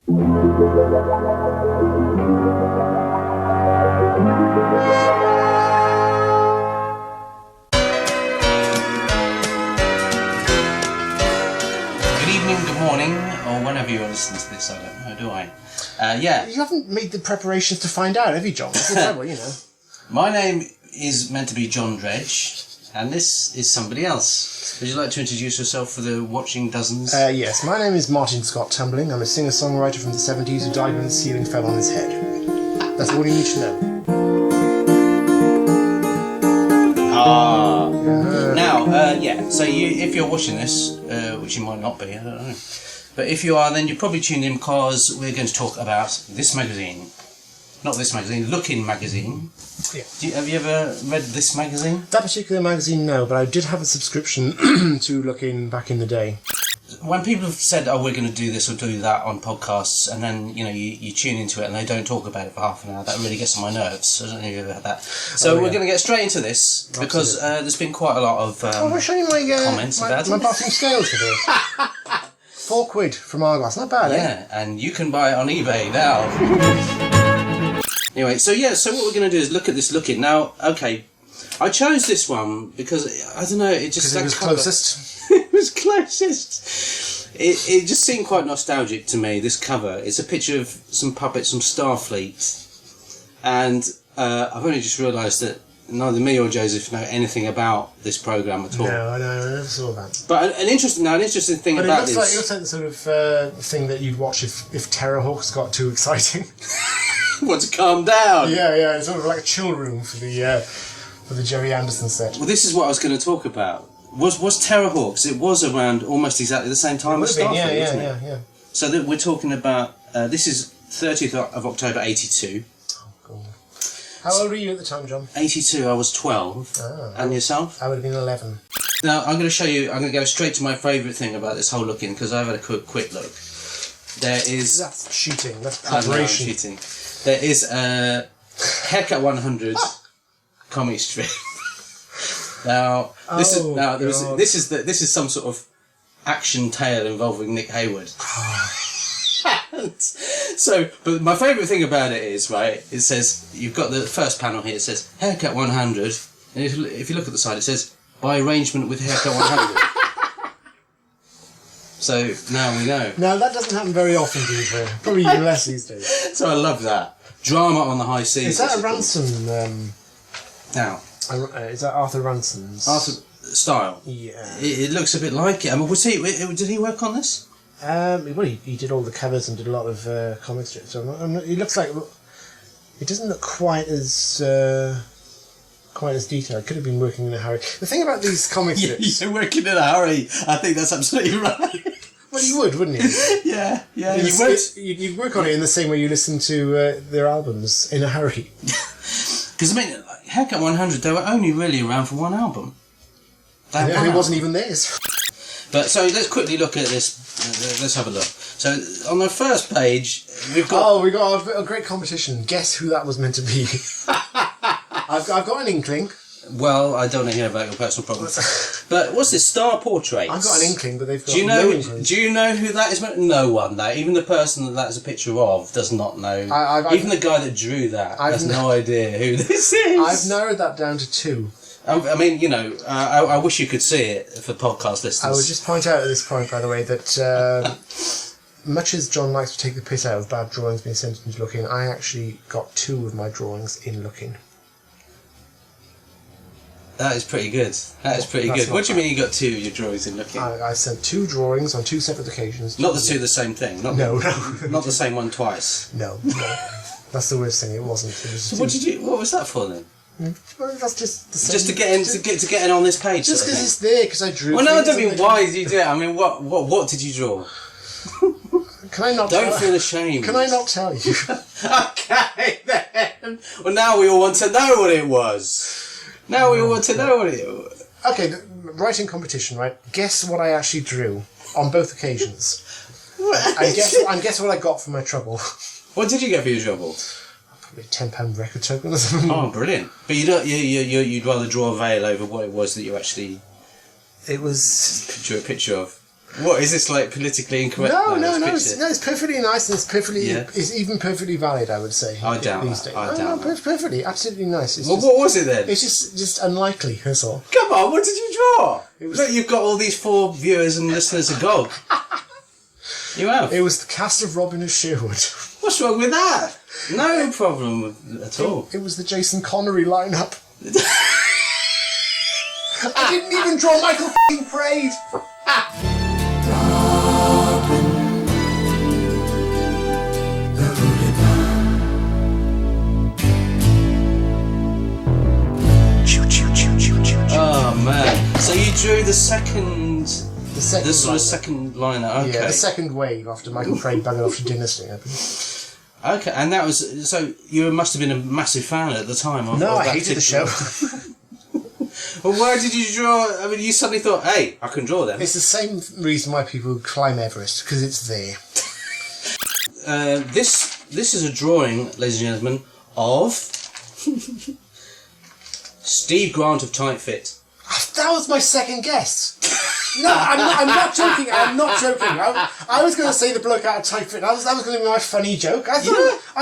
Whenever you listen to this, I don't know, do I? Yeah. You haven't made the preparations to find out, have you, John? That's the trouble, you know. My name is meant to be John Dredge, and this is somebody else. Would you like to introduce yourself for the watching dozens? Yes, my name is Martin Scott-Tumbling. I'm a singer-songwriter from the 70s who died when the ceiling fell on his head. That's all you need to know. So if you're watching this, which you might not be, I don't know. But if you are, then you're probably tuned in because we're going to talk about this magazine. Not this magazine, Looking magazine. Yeah. Have you ever read this magazine? That particular magazine, no, but I did have a subscription to Looking back in the day. When people have said, oh, we're going to do this or do that on podcasts, and then, you tune into it and they don't talk about it for half an hour, that really gets on my nerves. I don't know if you've ever had that. So we're going to get straight into this, because there's been quite a lot of I'll show you my, comments about my it. bathroom scales today. £4 from Argos, not bad, Yeah, and you can buy it on eBay now. Anyway, so what we're going to do is look at this Looking. Now, okay, I chose this one because, I don't know, it just... Because it was closest. It was closest. It just seemed quite nostalgic to me, this cover. It's a picture of some puppets from Starfleet. And I've only just realised that neither me or Joseph know anything about this programme at all. No, I never saw that. But an interesting thing about this... It looks like the sort of thing that you'd watch if Terrorhawks got too exciting. Want to calm down? Yeah, it's sort of like a chill room for the Jerry Anderson set. Well, this is what I was going to talk about. Was Terrorhawks? It was around almost exactly the same time as Starfleet, wasn't it? Yeah. So that we're talking about... this is 30th of October 82. Oh, God. How old were you at the time, John? 82, I was 12. And yourself? I would have been 11. Now, I'm going to show you... I'm going to go straight to my favourite thing about this whole Looking, because I've had a quick look. There is... That's cheating. That's I know, I'm preparation. cheating. There is a Haircut 100 comic strip. Now, this is some sort of action tale involving Nick Hayward. But my favourite thing about it is, right, it says, you've got the first panel here, it says Haircut 100, and if you look at the side it says, by arrangement with Haircut 100. So now we know. Now that doesn't happen very often, do you? Probably even less these days. So I love that. Drama on the high seas. Is that a Ransom? Now. Is that Arthur Ransom's? Arthur style. Yeah. It looks a bit like it. I mean, did he work on this? Well, he did all the covers and did a lot of comic strips. So he looks like it doesn't look quite as detailed. Could have been working in a hurry. The thing about these comic strips... You're working in a hurry. I think that's absolutely right. Well, you would, wouldn't you? Yeah. You'd work on it in the same way you listen to their albums, in a hurry. Because, I mean, Haircut 100, they were only really around for one album. It wasn't even theirs. But, so, let's quickly look at this. Let's have a look. So, on the first page, we've got... Oh, we got a great competition. Guess who that was meant to be. I've got an inkling. Well, I don't want to hear about your personal problems. But what's this? Star Portraits? I've got an inkling, but they've got do you know who that is? No one, though. Even the person that's a picture of does not know. Even the guy that drew that has no idea who this is. I've narrowed that down to 2. I mean, I wish you could see it for podcast listeners. I would just point out at this point, by the way, that much as John likes to take the piss out of bad drawings being sent into Looking, I actually got 2 of my drawings in Looking. That is pretty good. That is pretty good. What do you mean you got 2 of your drawings in Looking? I sent 2 drawings on 2 separate occasions. Not the 2 the same thing? No. Not the same one twice? No. That's the worst thing, it wasn't. It was so what was that for then? Well, that's just the same. Just to get in on this page. Just because it's there, because I drew. Well, no, I don't mean why did you do it. I mean, what did you draw? Can I not? Don't feel ashamed. Can I not tell you? Okay then. Well, now we all want to know what it was. Now we all want to know what it was. Okay, the writing competition, right? Guess what I actually drew on both occasions. and guess what I got for my trouble. What did you get for your trouble? Probably a £10 record token or something. Oh, brilliant! But you'd rather draw a veil over what it was that you actually. It was drew a picture of. What is this like politically incorrect? No, it's perfectly nice and it's perfectly, Yeah. it's even perfectly valid, I would say. I doubt these that. days. I doubt that. Perfectly, absolutely nice. It's Well, just, what was it then? it's just unlikely, that's all. Come on, what did you draw? Look, you've got all these 4 viewers and listeners agog. You have. It was the cast of Robin of Sherwood. What's wrong with that? No problem at all. It was the Jason Connery lineup. I didn't even draw Michael f***ing Praed. Oh man! So you drew the second. This was the second liner. Okay. Yeah, the second wave after Michael Praed buggered off to Dynasty. Okay, and that was so. You must have been a massive fan at the time. Of No, that I hated the show. Well, why did you draw? I mean, you suddenly thought, "Hey, I can draw them." It's the same reason why people climb Everest, because it's there. This is a drawing, ladies and gentlemen, of Steve Grant of Tight Fit. That was my second guess. No, I'm not joking. I'm not joking. I was going to say the bloke out of Tight Fit. That was going to be my funny joke. I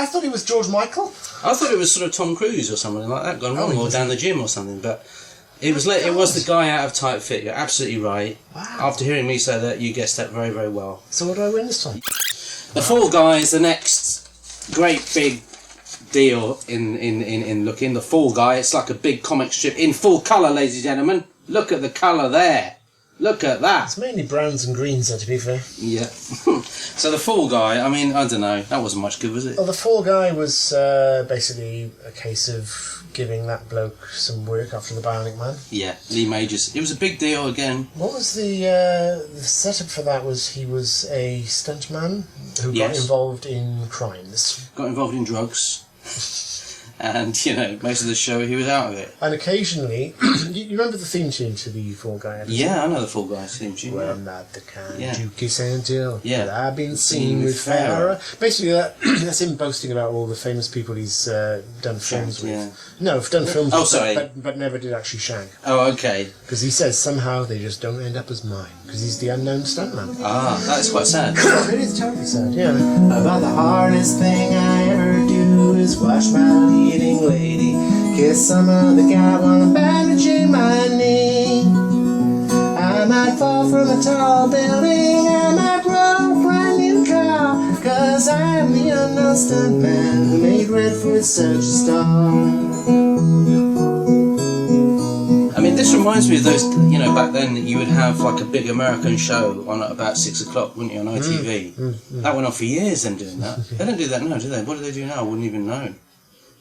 thought it was George Michael. I thought it was sort of Tom Cruise or something like that gone wrong, or down the gym or something. But it was it was the guy out of Tight Fit. You're absolutely right. Wow. After hearing me say that, you guessed that very, very well. So what do I win this time? The Fall Guy is the next great big deal in looking. The Fall Guy, it's like a big comic strip in full colour, ladies and gentlemen. Look at the colour there. Look at that. It's mainly browns and greens, though, to be fair. Yeah. So the Fall Guy, I mean, I don't know. That wasn't much good, was it? Well, the Fall Guy was basically a case of giving that bloke some work after the Bionic Man. Yeah, Lee Majors. It was a big deal again. What was the setup for that? Was he was a stuntman who got involved in crimes. Got involved in drugs. And, you know, most of the show he was out of it. And occasionally, you remember the theme tune to the Fall Guy episode? Yeah, I know the Fall Guy theme tune. Well, I'm not the kind Yeah. you kiss and tell. Yeah. But I've been seen with Farrah. Basically, that's him boasting about all the famous people he's done films with. Yeah. No, done films with, sorry. but never did actually shank. Oh, okay. Because he says somehow they just don't end up as mine. Because he's the unknown stuntman. Ah, that's quite sad. It is totally sad, yeah. About the hardest thing I ever do is watch my leading lady kiss some other guy while I'm bandaging my knee. I might fall from a tall building, I might roll a brand new car, cause I'm the unknown stuntman who made Redford such a star. I mean, this reminds me of those, you know, back then you would have like a big American show on at about 6 o'clock, wouldn't you, on ITV? That went on for years, them doing that. They don't do that now, do they? What do they do now? I wouldn't even know.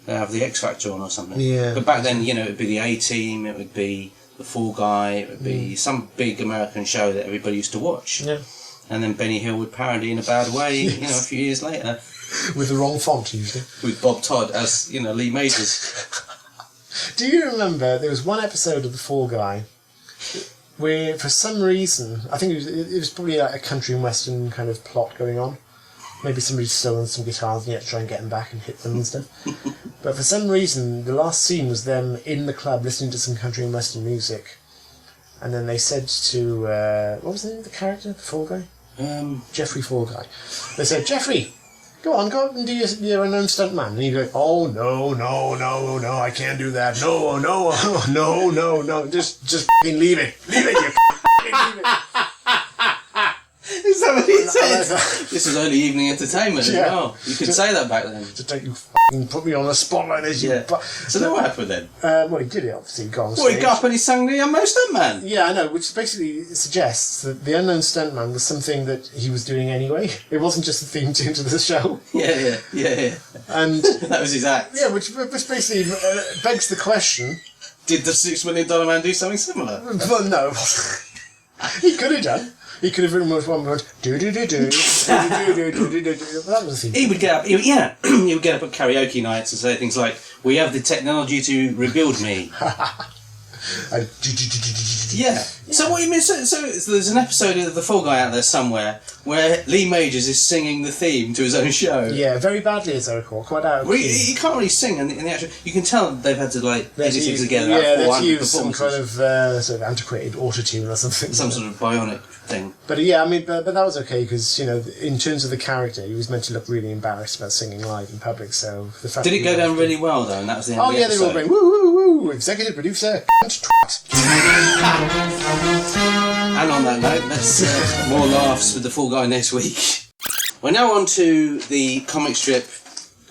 They have the X Factor on or something. Yeah. But back then, you know, it would be the A-Team, it would be the Fall Guy, it would be some big American show that everybody used to watch. Yeah. And then Benny Hill would parody in a bad way, you know, a few years later. With the wrong font, usually. With Bob Todd as, you know, Lee Majors. Do you remember there was one episode of The Fall Guy where, for some reason, I think it was probably like a country and western kind of plot going on. Maybe somebody's stolen some guitars and you had to try and get them back and hit them and stuff. But for some reason, the last scene was them in the club listening to some country and western music. And then they said to, what was the name of the character, the Fall Guy? Jeffrey Fall Guy. They said, Jeffrey, go on, go up and do your unknown stuntman. And he'd go, oh, no, I can't do that. No, just f***ing leave it. Leave it, you f***ing leave it. Is that what he said? This was early evening entertainment as well. You could say that back then. To take you f***ing put me on the spot like this, So then what happened then? Well, he did it, obviously. He got on stage. Well, he got up and he sang the Unknown Stuntman. Yeah, I know, which basically suggests that the Unknown Stuntman was something that he was doing anyway. It wasn't just a theme tune to the show. Yeah. And that was his act. Yeah, which basically begs the question... Did the $6 Million Man do something similar? Well, no. He could have done. He could have written one word, do-do-do-do, do-do-do-do-do-do-do. That was the thing. He would get up, he would get up at karaoke nights and say things like, we have the technology to rebuild me. Yeah. So what you mean? So there's an episode of The Fall Guy out there somewhere where Lee Majors is singing the theme to his own show. Yeah, very badly as I recall. Quite out of key. He can't really sing in the actual. You can tell they've had to edit it together. Yeah, they've used some kind of sort of antiquated autotune or something. Some sort of bionic thing. But yeah, I mean, but that was okay because, you know, in terms of the character, he was meant to look really embarrassed about singing live in public. So the fact did it go down really well though? And that was the end. Oh of the yeah, episode. they were all going woo woo woo, executive producer, twat. And on that note, let's more laughs with the Fall Guy next week. We're now on to the comic strip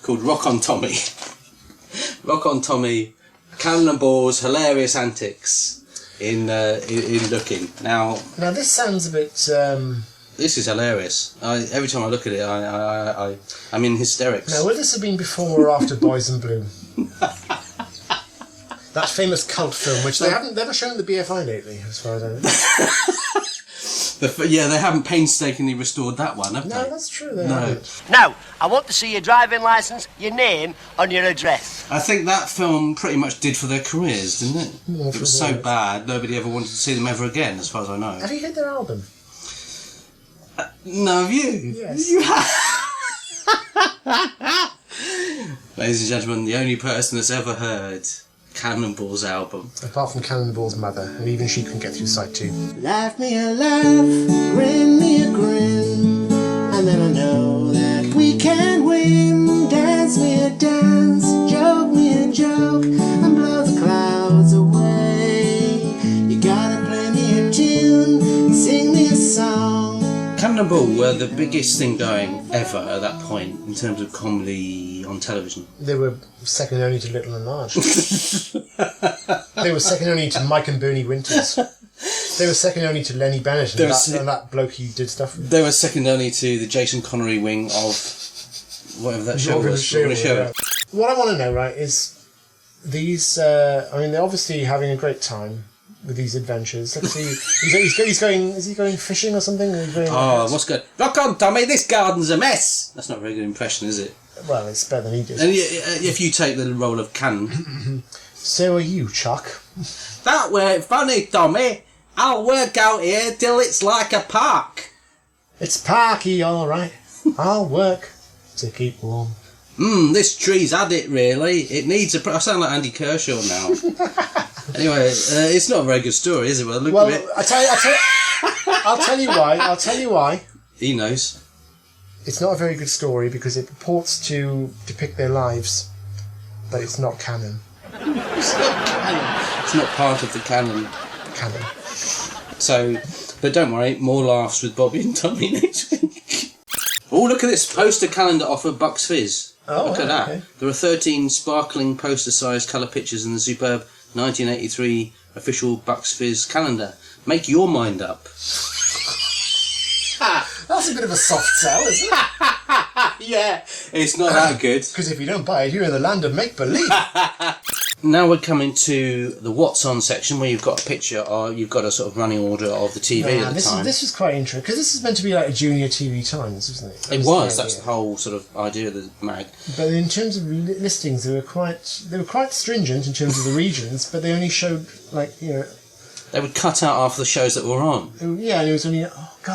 called Rock on Tommy. Rock on Tommy, Cannonball's hilarious antics in looking. Now this sounds a bit. This is hilarious. Every time I look at it, I'm in hysterics. Now, would this have been before or after Boys in Blue? That famous cult film, which they haven't ever shown at the BFI lately, as far as I know. Yeah, they haven't painstakingly restored that one, have they? No, that's true. They haven't. Now, I want to see your driving licence, your name, and your address. I think that film pretty much did for their careers, didn't it? Yeah, it was so bad, nobody ever wanted to see them ever again, as far as I know. Have you heard their album? No, have you? Yes. You have. Ladies and gentlemen, the only person that's ever heard Cannonball's album. Apart from Cannonball's mother, and even she couldn't get through side 2. Laugh me a laugh, grin me a grin, and then I know that we can win. Dance me a dance, joke me a joke, and blow the clouds away. You gotta play me a tune, sing me a song. Cannonball were the biggest thing going ever at that point in terms of comedy on television. They were second only to Little and Large. They were second only to Mike and Bernie Winters. They were second only to Lenny Bennett and that bloke he did stuff with. They were second only to the Jason Connery wing of whatever that show was. Yeah. What I want to know, right, is these... I mean, they're obviously having a great time with these adventures. Let's see. He's going... Is he going fishing or something? What's good? Rock on, Tommy, this garden's a mess! That's not a very good impression, is it? Well, it's better than he did. And if you take the role of Cannon... So are you, Chuck. That weren't funny, Tommy. I'll work out here till it's like a park. It's parky, all right. I'll work to keep warm. This tree's had it, really. It needs a... I sound like Andy Kershaw now. Anyway, it's not a very good story, is it? Well, look at it. I'll tell you why. He knows. It's not a very good story because it purports to depict their lives, but it's not canon. It's not canon. It's not part of the canon. Canon. So, but don't worry, more laughs with Bobby and Tommy next week. Oh, look at this poster calendar offer Bucks Fizz. Oh, look at that. Okay. There are 13 sparkling poster-sized colour pictures in the superb 1983 official Bucks Fizz calendar. Make your mind up. That's a bit of a soft sell, isn't it? Yeah, it's not that good. Because if you don't buy it, you're in the land of make-believe. Now we're coming to the What's On section where you've got a picture or you've got a sort of running order of the TV at the time. This was quite interesting because this is meant to be like a junior TV Times, isn't it? It was. That's the whole sort of idea of the mag. But in terms of listings, they were quite stringent in terms of the regions, but they only showed They would cut out half the shows that were on. Yeah, and it was only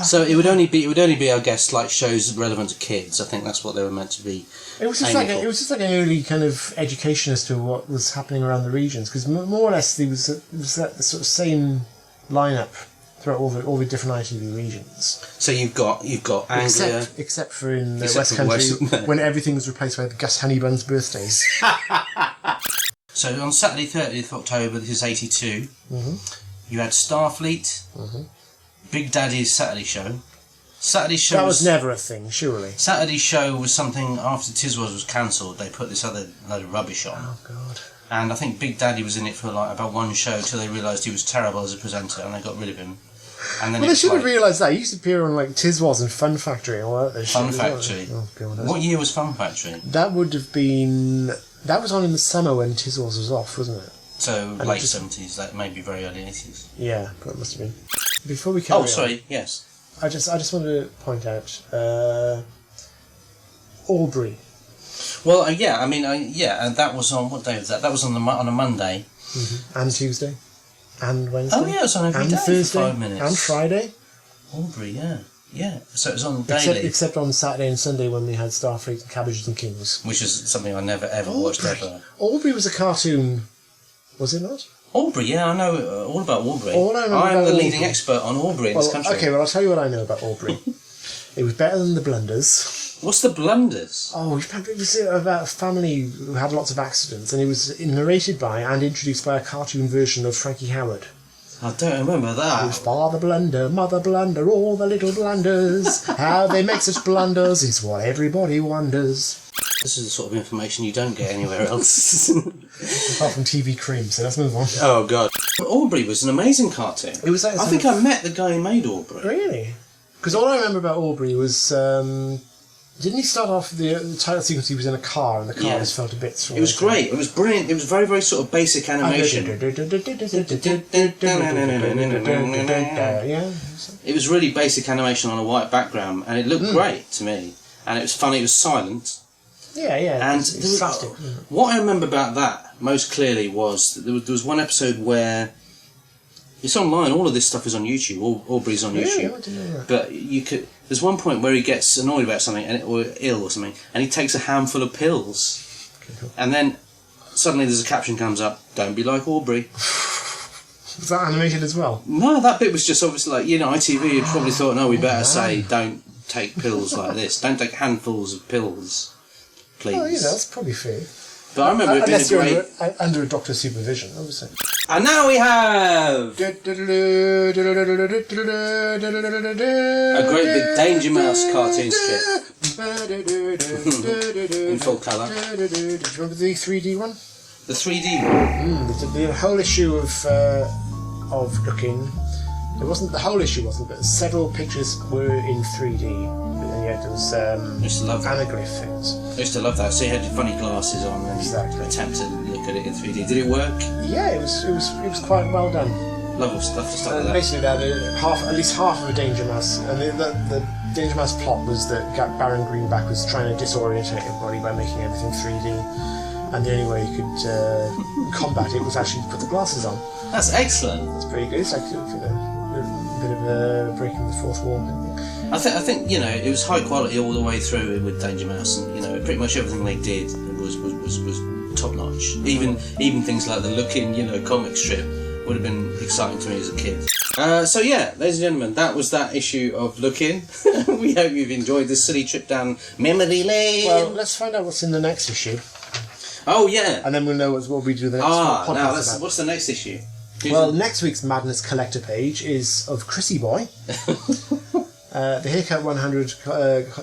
So it would only be I guess like shows relevant to kids. I think that's what they were meant to be. It was just like an early kind of education as to what was happening around the regions because more or less it was that the sort of same lineup throughout all the different ITV regions. So you've got Anglia, except for in the West Country when everything was replaced by Gus Honeybun's birthdays. So on Saturday 30th of October, this is 82. You had Starfleet, Big Daddy's Saturday Show. Saturday Show that was never a thing, surely. Saturday Show was something after Tiswas was cancelled. They put this other load of rubbish on. Oh God! And I think Big Daddy was in it for like about one show till they realised he was terrible as a presenter and they got rid of him. And then they should have realised that. He used to appear on like Tiswas and Fun Factory and all that. Fun Factory. Oh God! What year was Fun Factory? That would have been. That was on in the summer when Tiswas was off, wasn't it? So late 70s, that may be very early 80s. Yeah, that must have been. Before we carry on, sorry, yes. I just wanted to point out Aubrey. Well, and that was on what day was that? That was on a Monday. And Tuesday, and Wednesday. Oh yeah, it was on every and day Thursday, for 5 minutes. and Friday. Aubrey, yeah. So it was on daily. Except on Saturday and Sunday when we had Starfleet and Cabbages and Kings, which is something I never ever watched ever. Aubrey was a cartoon, was it not? Aubrey, yeah, I know all about Aubrey. All I remember I'm about the Aubrey- leading expert on Aubrey in this country. Okay, well, I'll tell you what I know about Aubrey. It was better than the Blunders. What's the blunders? Oh, it was about a family who had lots of accidents, and it was narrated by and introduced by a cartoon version of Frankie Howard. I don't remember It was that. Father Blunder, Mother Blunder, all the little blunders. How they make such blunders is what everybody wonders. This is the sort of information you don't get anywhere else. Apart from TV Cream, so let's move on. Oh, God. Aubrey was an amazing cartoon. It was. I think I met the guy who made Aubrey. Really? Because all I remember about Aubrey was... didn't he start off the title sequence? He was in a car and the car just fell to bits. It was great. It was brilliant. It was very, very sort of basic animation. Yeah. It was really basic animation on a white background, and it looked great to me. And it was funny. It was silent. Yeah. And It was slapstick. what I remember about that most clearly was that there was one episode where it's online. All of this stuff is on YouTube. Aubrey's on YouTube. I didn't know that. But you could. There's one point where he gets annoyed about something or ill or something, and he takes a handful of pills, and then suddenly there's a caption comes up: "Don't be like Aubrey." Was that animated as well? No, that bit was just obviously like ITV had probably thought, no, we better say don't take pills like this. Don't take handfuls of pills, please. Oh, that's probably fair. But I remember it being a Unless you're great. under a doctor's supervision, obviously. And now we have A a great big Danger Mouse cartoon strip in full colour. Do you remember the 3D one? The 3D one. The whole issue of Looking. It wasn't the whole issue, but several pictures were in 3D. And yet there was I used to love that. anaglyph things. I used to love that. So you had funny glasses on and Exactly. attempt to look at it in 3D. Did it work? Yeah, it was quite well done. Lovely stuff to start with that. Basically, at least half of a Danger Mouse, and the Danger Mouse plot was that Baron Greenback was trying to disorientate everybody by making everything 3D, and the only way he could combat it was actually to put the glasses on. That's excellent. That's pretty good. It's like a bit of a breaking the fourth wall. I think it was high quality all the way through with Danger Mouse, and pretty much everything they did was top notch. Even things like the Looking comic strip would have been exciting to me as a kid. So yeah, ladies and gentlemen, that was that issue of Looking. We hope you've enjoyed this silly trip down memory lane. Well, let's find out what's in the next issue, Oh yeah. and then we'll know what we do the next podcast Now about. what's the next issue? Well, next week's Madness Collector page is of Chrissy Boy. The Haircut 100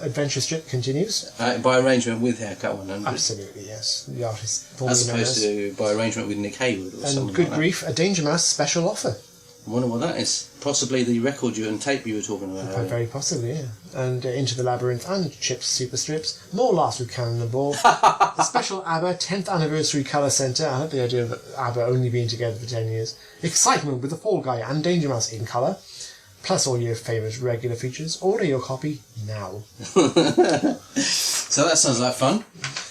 adventure strip continues. By arrangement with Haircut 100. Absolutely, yes. The artist formerly As known opposed as. to by arrangement with Nick Haywood or And something good like grief, a Danger Mouse special offer. that. I wonder what that is. Possibly the record and tape you were talking about. Quite very possibly, yeah. And Into the Labyrinth and Chips Super Strips. More Laughs with Cannonball. The special ABBA 10th Anniversary Colour Centre. I like the idea of ABBA only being together for 10 years. Excitement with the Fall Guy and Danger Mouse in colour. Plus all your favourite regular features. Order your copy now. So that sounds like fun.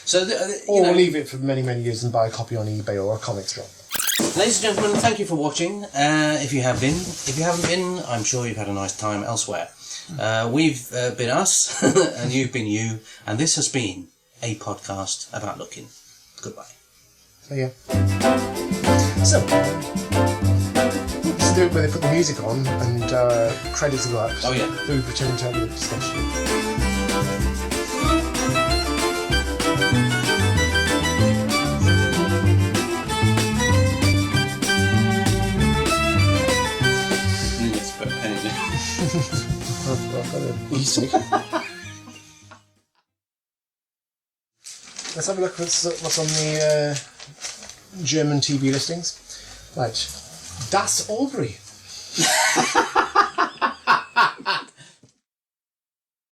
So Or leave it for many, many years and buy a copy on eBay or a comics shop. ladies and gentlemen, thank you for watching. If you have been, if you haven't been, I'm sure you've had a nice time elsewhere. We've been us, and you've been you, and this has been a podcast about Looking. Goodbye. So yeah. So let's do it where they put the music on and credits go up. Oh, yeah. So we pretend to have a discussion. Let's put a pen in there. I've got a music. Let's have a look at what's on the German TV listings. Right. Das Aubrey.